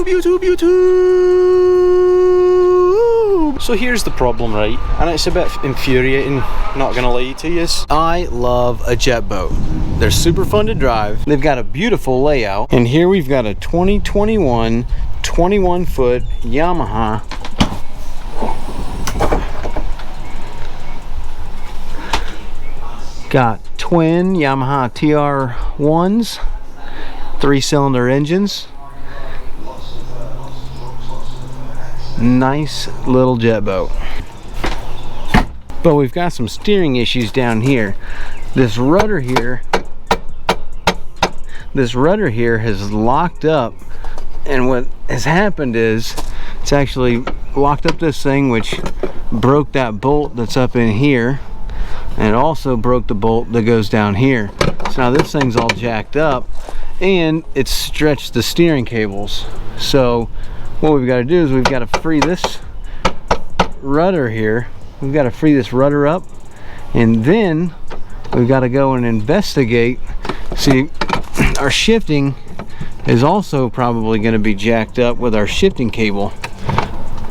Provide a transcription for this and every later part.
YouTube. So here's the problem, right? And it's a bit infuriating, not gonna lie to you. I love a jet boat. They're super fun to drive. They've got a beautiful layout. And here we've got a 2021 21-foot Yamaha got twin Yamaha TR1s, 3-cylinder engines. Nice little jet boat. But we've got some steering issues down here. This rudder here has locked up, and what has happened is it's actually locked up this thing, which broke that bolt that's up in here, and it also broke the bolt that goes down here. So now this thing's all jacked up, and it's stretched the steering cables. So what we've got to do is we've got to free this rudder here. We've got to free this rudder up, and then we've got to go and investigate. See, our shifting is also probably going to be jacked up with our shifting cable.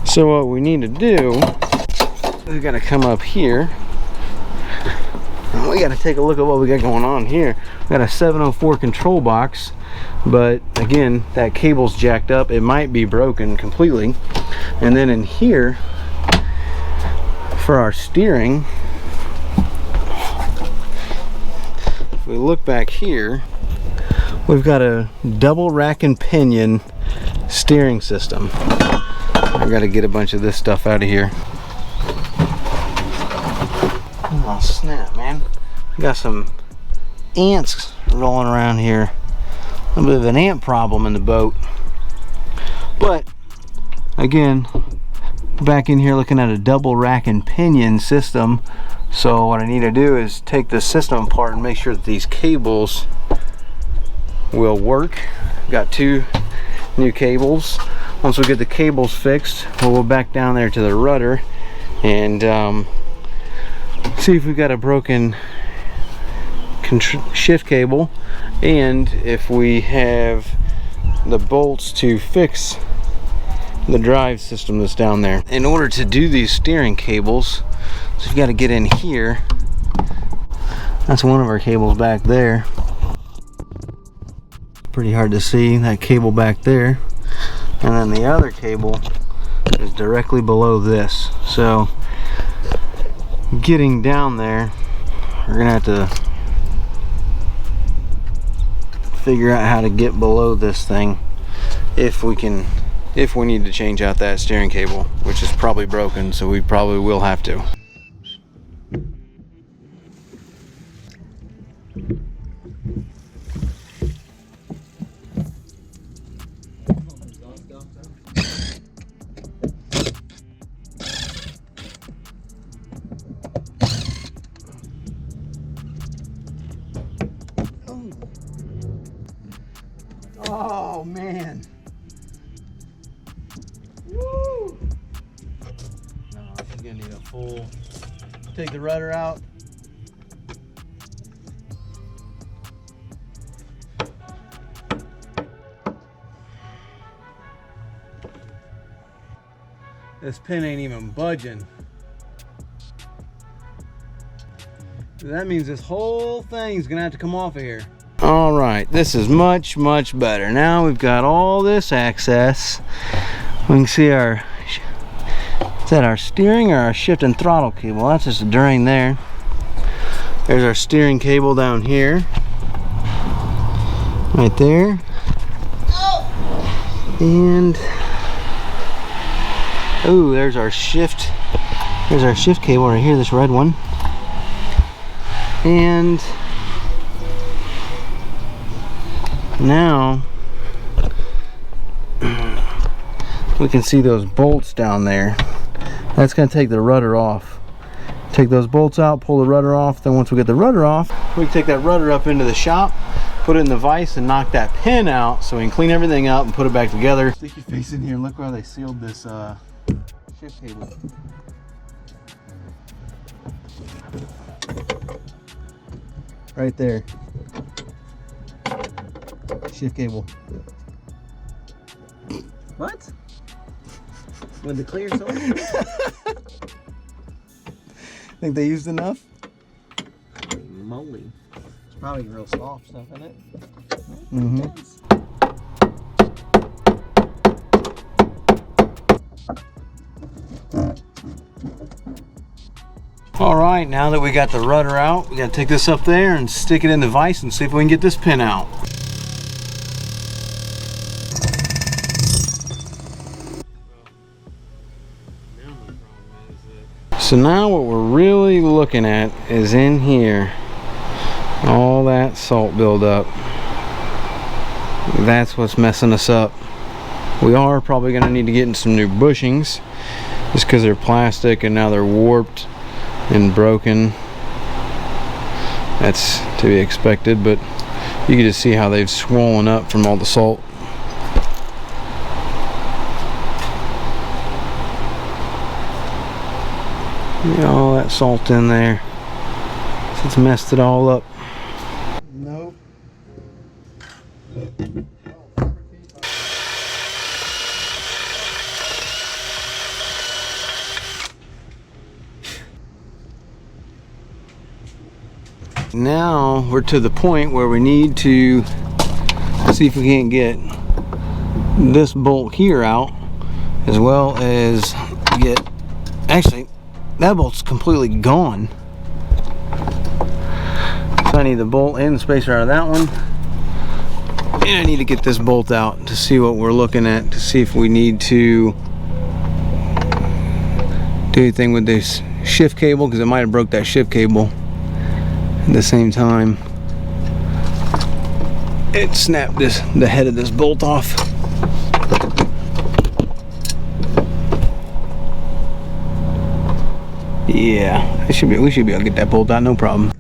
So what we need to do, we've got to come up here. We got to take a look at what we got going on here. We got a 704 control box, but again, that cable's jacked up. It might be broken completely. And then in here, for our steering, if we look back here, we've got a double rack and pinion steering system. I got to get a bunch of this stuff out of here. Oh snap, man. We got some ants rolling around here. A little bit of an ant problem in the boat. But again, back in here looking at a double rack and pinion system. So what I need to do is take this system apart and make sure that these cables will work. Got 2 new cables. Once we get the cables fixed, we'll go back down there to the rudder and see if we've got a broken shift cable, and if we have the bolts to fix the drive system that's down there. In order to do these steering cables, so we've got to get in here. That's one of our cables back there. Pretty hard to see that cable back there, and then the other cable is directly below this. So getting down there, we're gonna have to figure out how to get below this thing if we need to change out that steering cable, which is probably broken, so we probably will have to. Oh man. Woo! No, she's gonna need a full. Take the rudder out. This pin ain't even budging. That means this whole thing's gonna have to come off of here. All right, this is much better. Now we've got all this access. We can see our, is that our steering or our shift and throttle cable? That's just a drain there. There's our steering cable down here, right there. And oh, there's our shift. There's our shift cable right here, this red one. And now we can see those bolts down there. That's going to take the rudder off. Take those bolts out, pull the rudder off. Then once we get the rudder off, we can take that rudder up into the shop, put it in the vise and knock that pin out so we can clean everything out and put it back together. Stick your face in here and look where they sealed this shift cable. Right there. Shift cable. What? With the clear salt? Think they used enough? Holy moly. It's probably real soft stuff in it. Mm-hmm. All right, now that we got the rudder out, we got to take this up there and stick it in the vise and see if we can get this pin out. So now what we're really looking at is in here, all that salt buildup. That's what's messing us up. We are probably going to need to get in some new bushings just because they're plastic and now they're warped and broken. That's to be expected, but you can just see how they've swollen up from all the salt. All that salt in there. It's messed it all up. Nope. Now we're to the point where we need to see if we can't get this bolt here out, as well as get, actually that bolt's completely gone. So I need the bolt and the spacer out of that one, and I need to get this bolt out to see what we're looking at, to see if we need to do anything with this shift cable, because it might have broke that shift cable. At the same time, it snapped the head of this bolt off. Yeah, we should be able to get that bolt out, no problem.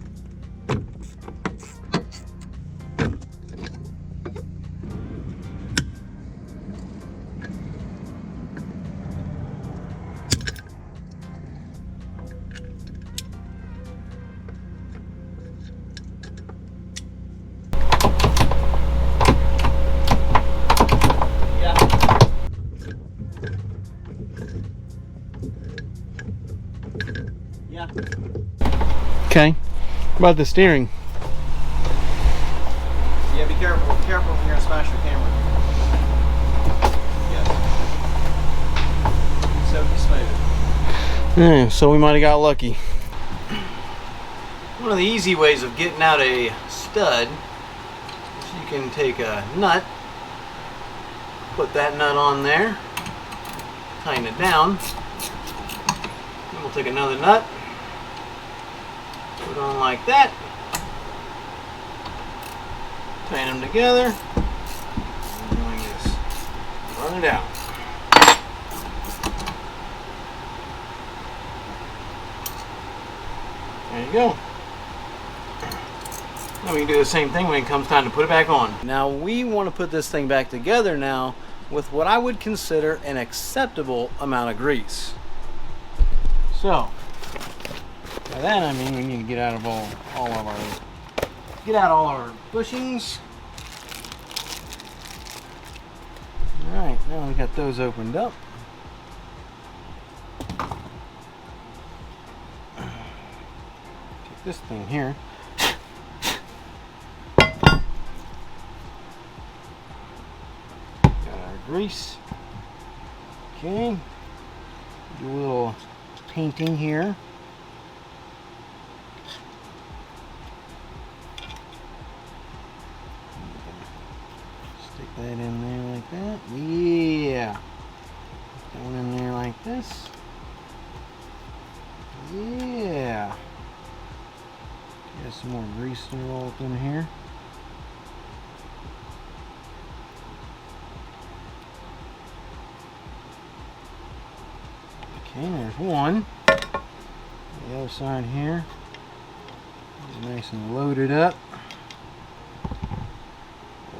Yeah. Okay, about the steering. Yeah, be careful. Careful if you're gonna smash your camera. Yes. Soaky smooth. Yeah, so we might have got lucky. One of the easy ways of getting out a stud is you can take a nut, put that nut on there, tighten it down. Then we'll take another nut, put it on like that, tighten them together, and doing this, run it out. There you go. Now we can do the same thing when it comes time to put it back on. Now we want to put this thing back together now with what I would consider an acceptable amount of grease. So, by that I mean we need to get out of all our bushings. Alright, now we got those opened up. Take this thing here. Got our grease. Okay. Do a little painting here. Stick that in there like that. Yeah. Put that one in there like this. Yeah. Get some more grease to roll up in here. Okay, there's one. The other side here is nice and loaded up.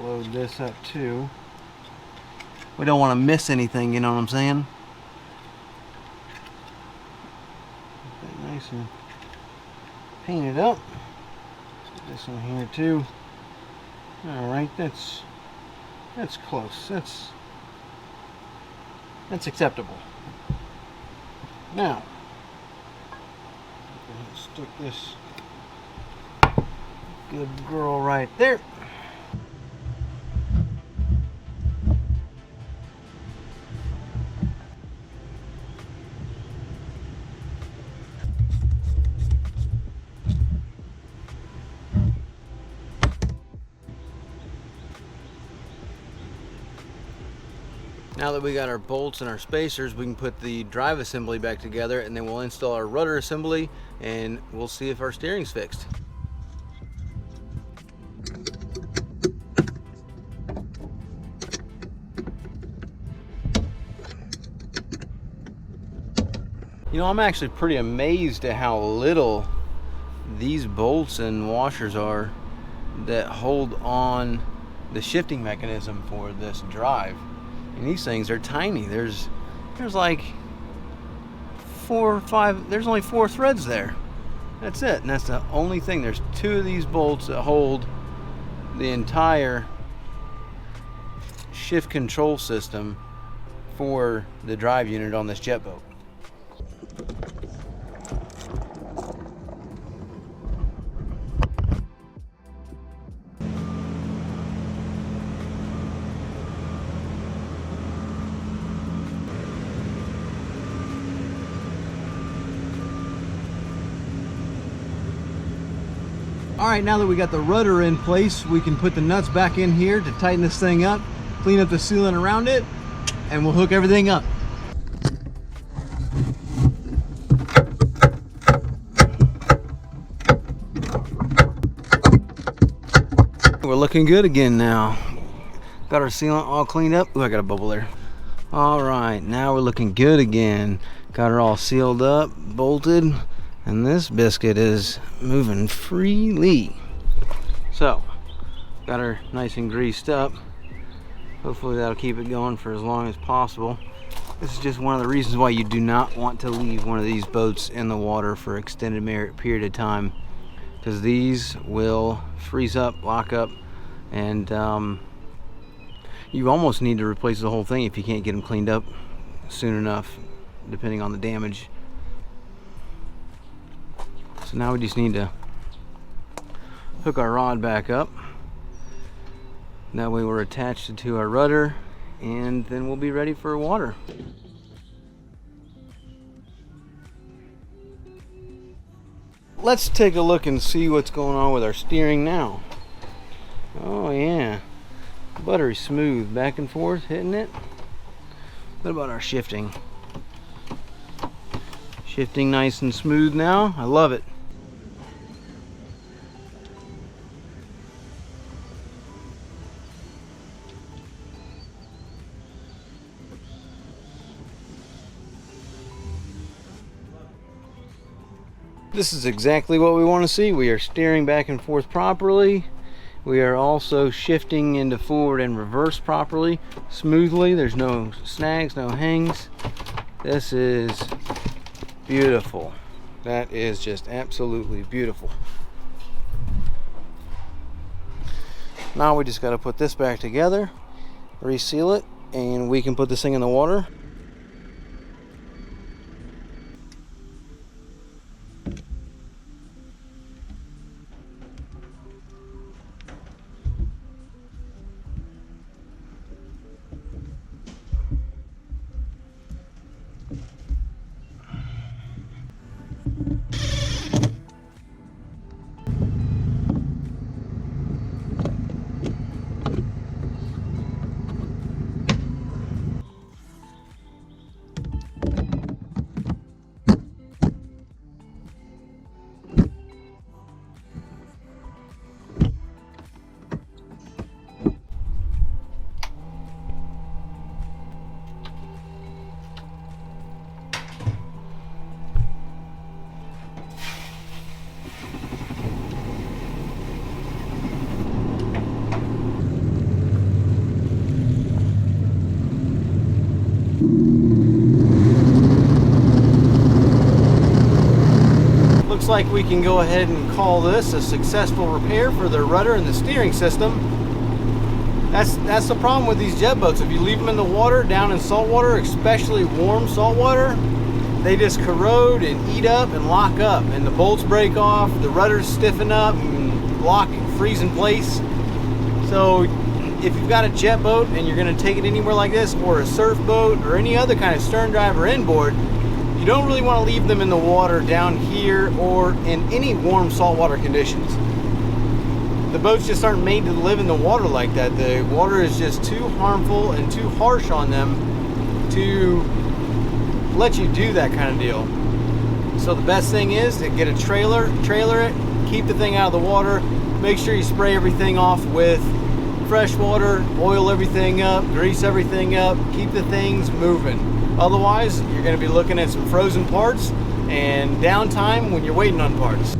Load this up too. We don't want to miss anything, you know what I'm saying? Get that nice and painted up. This one here too. All right, that's close. That's acceptable. Now, I'm gonna stick this good girl right there. Now that we got our bolts and our spacers, we can put the drive assembly back together, and then we'll install our rudder assembly and we'll see if our steering's fixed. You know, I'm actually pretty amazed at how little these bolts and washers are that hold on the shifting mechanism for this drive. And these things are tiny. There's like 4 or 5, there's only 4 threads there. That's it, and that's the only thing. There's 2 of these bolts that hold the entire shift control system for the drive unit on this jet boat. All right, now that we got the rudder in place, we can put the nuts back in here to tighten this thing up, clean up the sealant around it, and we'll hook everything up. We're looking good again now. Got our sealant all cleaned up. Ooh, I got a bubble there. All right, now we're looking good again. Got her all sealed up, bolted, and this biscuit is moving freely. So, got her nice and greased up. Hopefully that'll keep it going for as long as possible. This is just one of the reasons why you do not want to leave one of these boats in the water for an extended period of time, because these will freeze up, lock up, and you almost need to replace the whole thing if you can't get them cleaned up soon enough, depending on the damage. So now we just need to hook our rod back up. That way we're attached to our rudder, and then we'll be ready for water. Let's take a look and see what's going on with our steering now. Oh yeah, buttery smooth, back and forth, hitting it. What about our shifting? Shifting nice and smooth now. I love it. This is exactly what we want to see. We are steering back and forth properly. We are also shifting into forward and reverse properly, smoothly. There's no snags, no hangs. This is beautiful. That is just absolutely beautiful. Now we just got to put this back together, reseal it, and we can put this thing in the water. Looks like we can go ahead and call this a successful repair for the rudder and the steering system. That's the problem with these jet boats. If you leave them in the water, down in salt water, especially warm salt water, they just corrode and eat up and lock up, and the bolts break off, the rudders stiffen up and lock, freeze in place. So if you've got a jet boat and you're going to take it anywhere like this, or a surf boat or any other kind of stern drive or inboard, you don't really want to leave them in the water down here or in any warm saltwater conditions. The boats just aren't made to live in the water like that. The water is just too harmful and too harsh on them to let you do that kind of deal. So the best thing is to get a trailer it, keep the thing out of the water, make sure you spray everything off with fresh water, oil everything up, grease everything up, keep the things moving. Otherwise, you're going to be looking at some frozen parts and downtime when you're waiting on parts.